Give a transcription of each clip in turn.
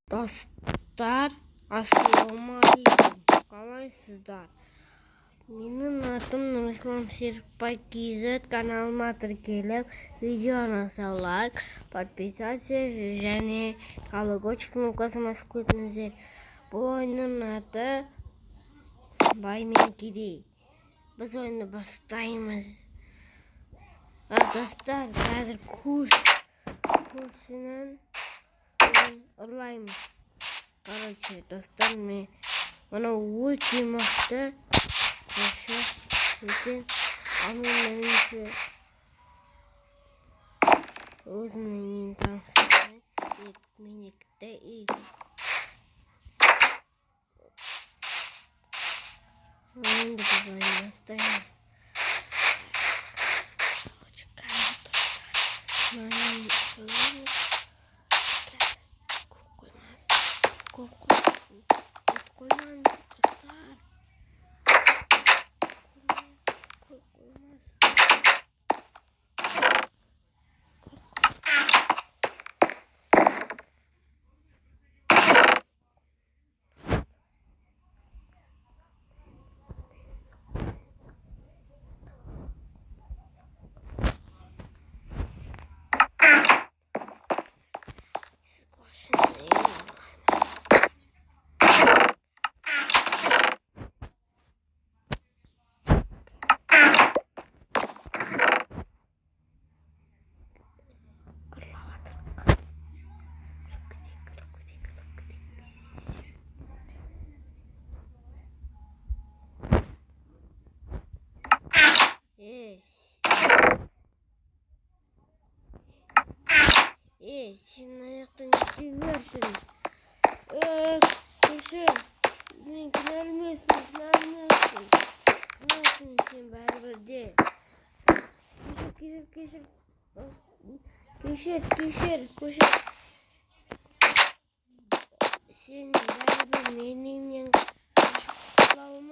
Dostlar, assalomualaikum. Qalaysizlar? Mening atim Nurislom Sherikbay KZ kanalimga kelib, videoni like, подписаться және колокольчик кнопкасын qo'yinglar. Bu o'yinning ati Bay men Kidey. Biz o'yinni boshlaymiz. Dostlar, hozir kursini urlaymiz. Короче, достар mana очень maqta o'sha lekin menimcha o'zimning tansiyatim menikda endi boshlaymiz. Qo'ymaymiz do'stlar. Qo'ymaymiz. Sen ayaktan çıkıyorsun. Kuşum, ben gelmiyorsun. Nasılsın sen beraber de? Kuşum. Sen beraber benimle konuşmamı.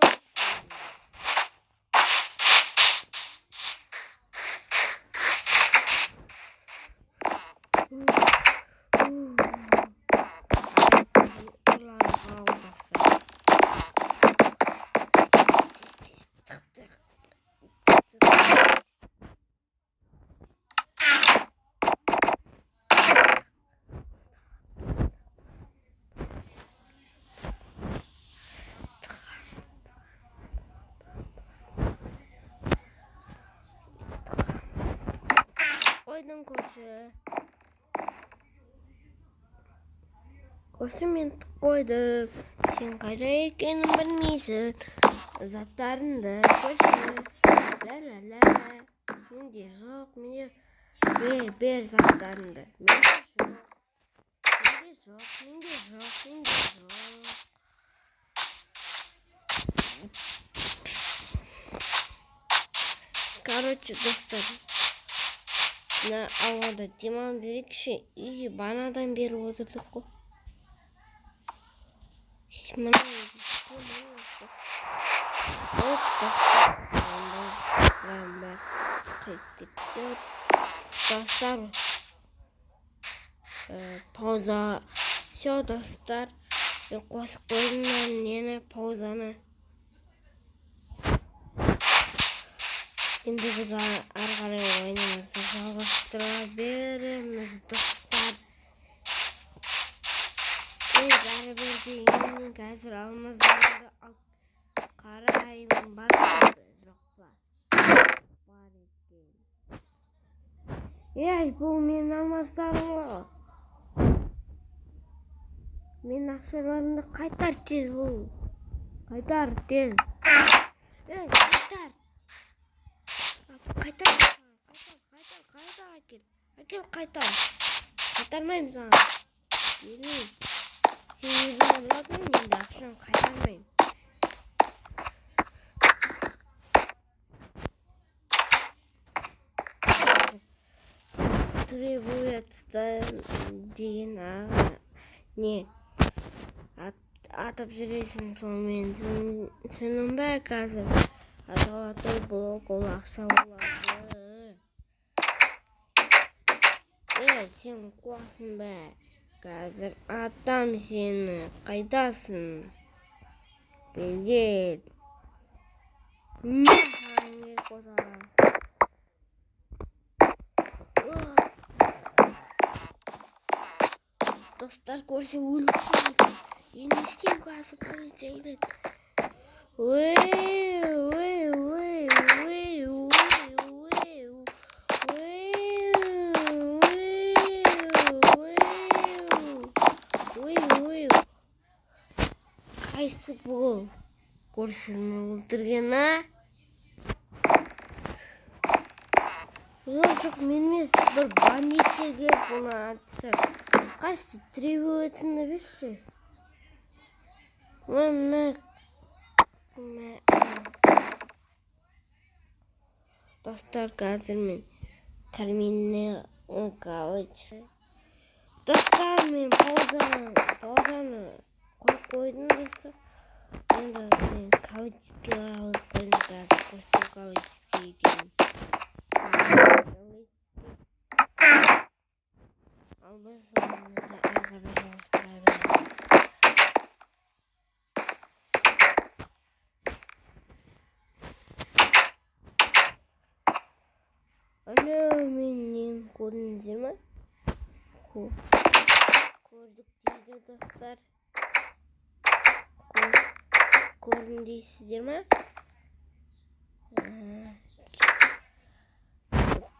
Oydan ko'rsa men qo'ydim. Sen qayda ekanini bilmaysan. Zatlaringni qo'shdi. La. Menga yo'q, ber zatlaringni. Menga yo'q. Короче, do'stlar. Avvalda Timon dedik kishi banadan berib o'tirdik-ku. Mana dostlar, pauza. Shu dostlar, qo'shib qo'yinglar yana pauzani. Endi biz arqaray o'yinimizni жалғастыра dostlar. Baribir hozir almazlarni qarayman baribir yo'qlar. Bu men almazlarim. Men naqshalarimni qaytar tez bu. Qaytar tez. Qaytar. Qaytarmayman sana. Yürü. Sen yüzüme bakın, endi akşam qaytarmayman. Требуется degan ne? Atıp жүресің сонымен сенің бе қазір аталатыр блок ол ақша болады. Сен қуасың бе қазір атам сені. Қайдасың? Привет. Махаңе қосалам. Достар көрсе өліп қалады. Енді істеймін қазір полицейлер. Қайсы бұл? Көршіні өлтірген, а? Жоқ, мен емес, бір бандиттер келіп бұны атса. Қайсы требуетіні берші. Достар, қазір мен терминал қалайшы. Достар, мен паузаны қойдым достар. Енді мен калычке алып қойдым қазір. Қостым калычке екенін. Ал біз онымызды әрі жалғастыра береміз. Менен көрдіңіздер ме? Көрдік дейді достар. Көрдім дейсіздер ме?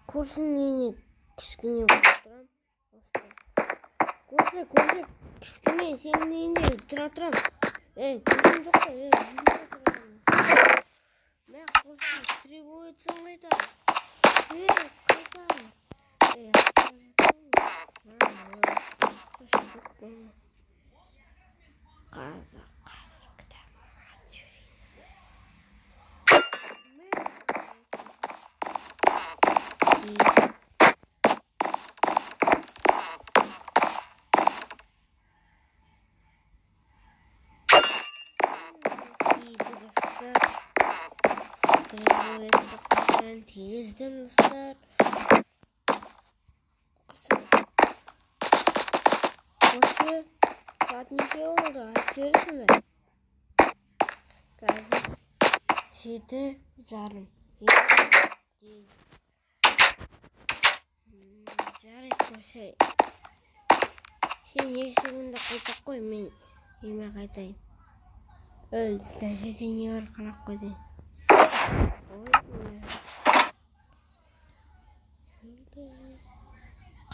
Көрсін кішкене болып тұрам. Көрсе, кішкене сенің нейінде тұра тұрам. Көрсін жоқ қой, үйінде тұрам. Мә, көрсін, требуетсің қайда? Қайда? Қазір кітабыма жіберейін. Требуется гарантийден достар. Осы саат неше болды? Айтып жібересің бе? Қазір 7:30. Жарайды, көрсе. Сен есігіңді қайтақ қой, мен үйіме қайтайын. Дәжеде не бар қарап қойды.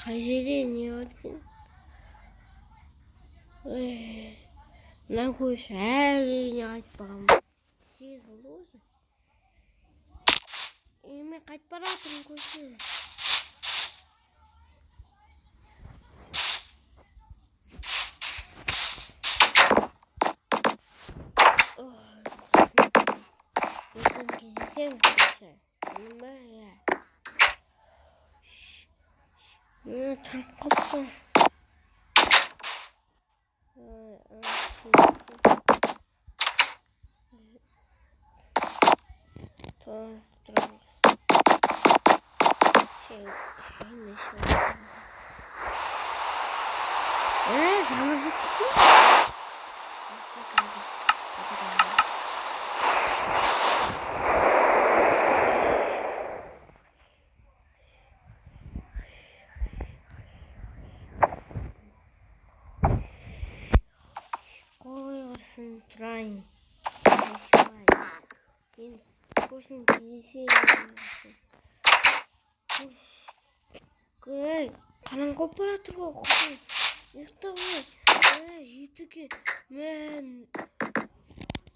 Қай жерде не бар екен? Мына көш әліне қайтып бағам. 8 болды өзі. Мен қайтып баратырмын көшсіз. Ертең кездесеміз көші. Оның ба, Мені танып қапты. Тоз тұрамыз. Жаңыр жетті көз? Тұрайын. Мен көшін кездесейін. Қанан қойып баратыр ғой, қойын. Ұйықтап ғой. Жетіге. Мен.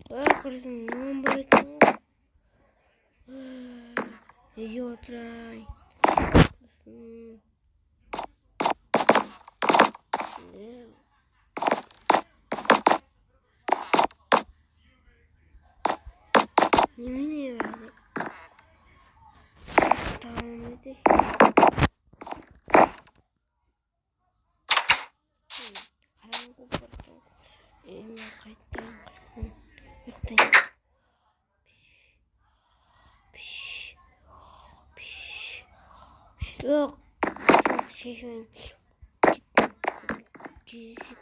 Қарасың, нұғын бар екен ғой. Неге отырайын. Немене бәрі? Тамам еді. Қараңғы бұрдың. Мен қайттайын қырсын. Ұйықтайын. Жоқ. Шешуін. кездесіп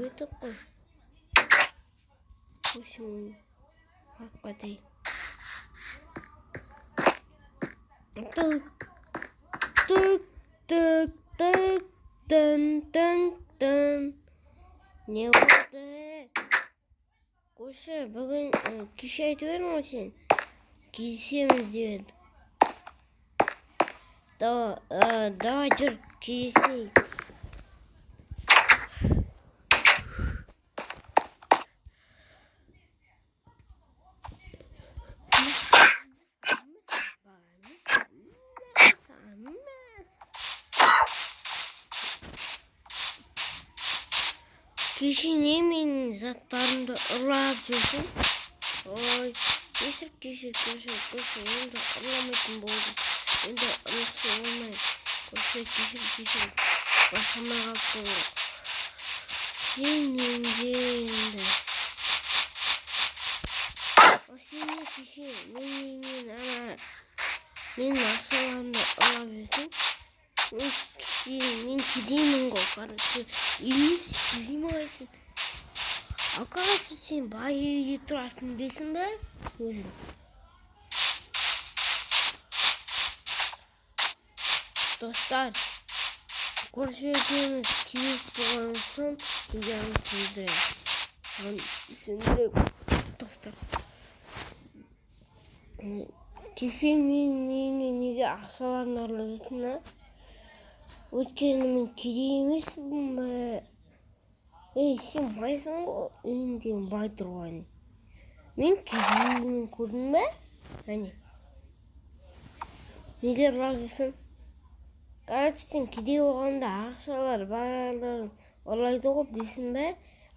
өттік қой. В общем, қапқатай. Түк, түк, түк, түк, тын. Не болды? Қойшы, бүгін кеше айтып едің ғой сен. Кездесеміз деп. Давай жүр, кездесейік. Кеше не менің заттарымды ұрлап жүрсің? Ой, кешір, енді ұрламайтын болдым. Енді ұрлықшы болмайым. Кешір, басыма қалыпты ғой. Сен енді. Сен не кеше, мен ақшаларымды ұрлап жүрсің? Мен кедеймін ғой, короче, емес сүймайсың. Ал короче, сен бай үйде тұрасың білесің бе? Өзің. Достар, короче, екеуміз кездесіп болған соң видеоны сөндірем. Достар. Кеше мен неге ақшаларын ұрлап жүрсің, а? Өйткені мен кедей емеспін бе? Сен байсың ғой, үйінде бай тұрғаны. Мен кедеймін, көрдің бе? Әне. Неге ұрлап жүрсің? Короче, сен кедей болғанда ақшалар барлығын ұрлайды ғой, білесің бе?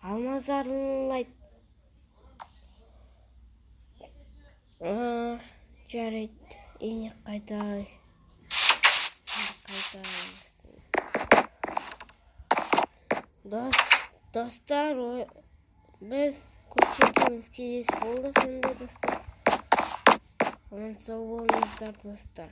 Алмаздарын ұрлайды. Жарайды, ене қайтай. Достар, біз көрші кездесіп болдық енді достар. Аман сау болыңыздар достар.